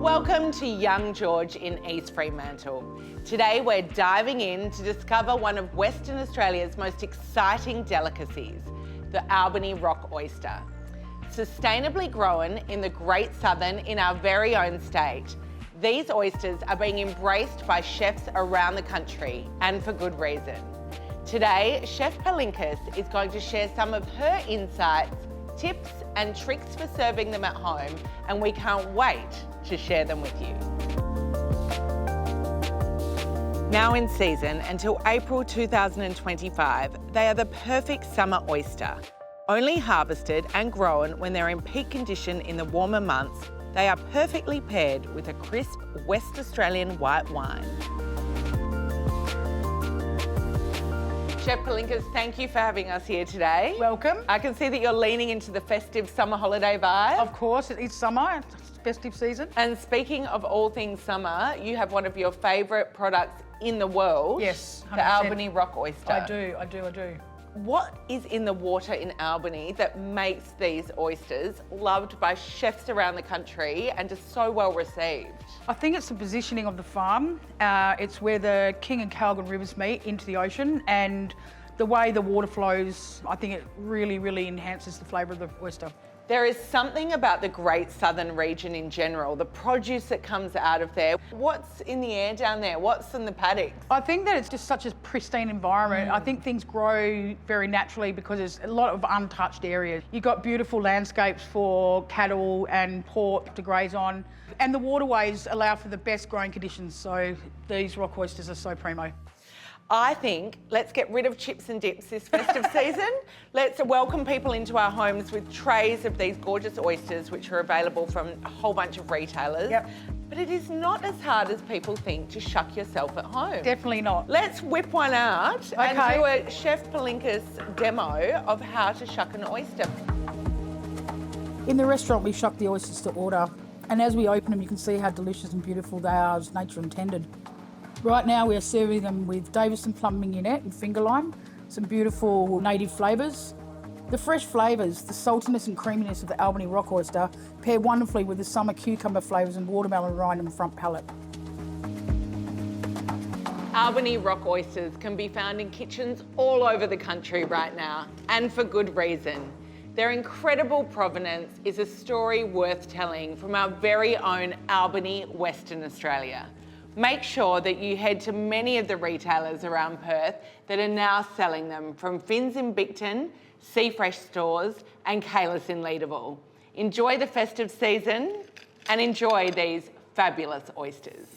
Welcome to Young George in East Fremantle. Today we're diving in to discover one of Western Australia's most exciting delicacies, the Albany Rock Oyster. Sustainably grown in the Great Southern in our very own state, these oysters are being embraced by chefs around the country, and for good reason. Today, Chef Palinkas is going to share some of her insights, tips and tricks for serving them at home, and we can't wait to share them with you. Now in season until April 2025, they are the perfect summer oyster. Only harvested and grown when they're in peak condition in the warmer months, they are perfectly paired with a crisp West Australian white wine. Chef Palinkas, thank you for having us here today. Welcome. I can see that you're leaning into the festive summer holiday vibe. Of course, it's summer, it's festive season. And speaking of all things summer, you have one of your favourite products in the world. Yes, 100%. The Albany Rock Oyster. I do. What is in the water in Albany that makes these oysters loved by chefs around the country and just so well received? I think it's the positioning of the farm. It's where the King and Calgon rivers meet into the ocean, and the way the water flows, I think it really enhances the flavour of the oyster. There is something about the Great Southern region in general, the produce that comes out of there. What's in the air down there? What's in the paddocks? I think that it's just such a pristine environment. I think things grow very naturally because there's a lot of untouched areas. You've got beautiful landscapes for cattle and pork to graze on, and the waterways allow for the best growing conditions, so these rock oysters are so primo. I think let's get rid of chips and dips this festive season. Let's welcome people into our homes with trays of these gorgeous oysters, which are available from a whole bunch of retailers. Yep. But it is not as hard as people think to shuck yourself at home. Definitely not. Let's whip one out and do a Chef Palinkas demo of how to shuck an oyster. In the restaurant, we shuck the oysters to order, and as we open them, you can see how delicious and beautiful they are as nature intended. Right now, we are serving them with Davison plum mignonette and finger lime, some beautiful native flavours. The fresh flavours, the saltiness and creaminess of the Albany Rock Oyster pair wonderfully with the summer cucumber flavours and watermelon rind and front palate. Albany Rock Oysters can be found in kitchens all over the country right now, and for good reason. Their incredible provenance is a story worth telling from our very own Albany, Western Australia. Make sure that you head to many of the retailers around Perth that are now selling them, from Finn's in Bicton, Sea Fresh stores and Kaylis in Leeuwin. Enjoy the festive season and enjoy these fabulous oysters.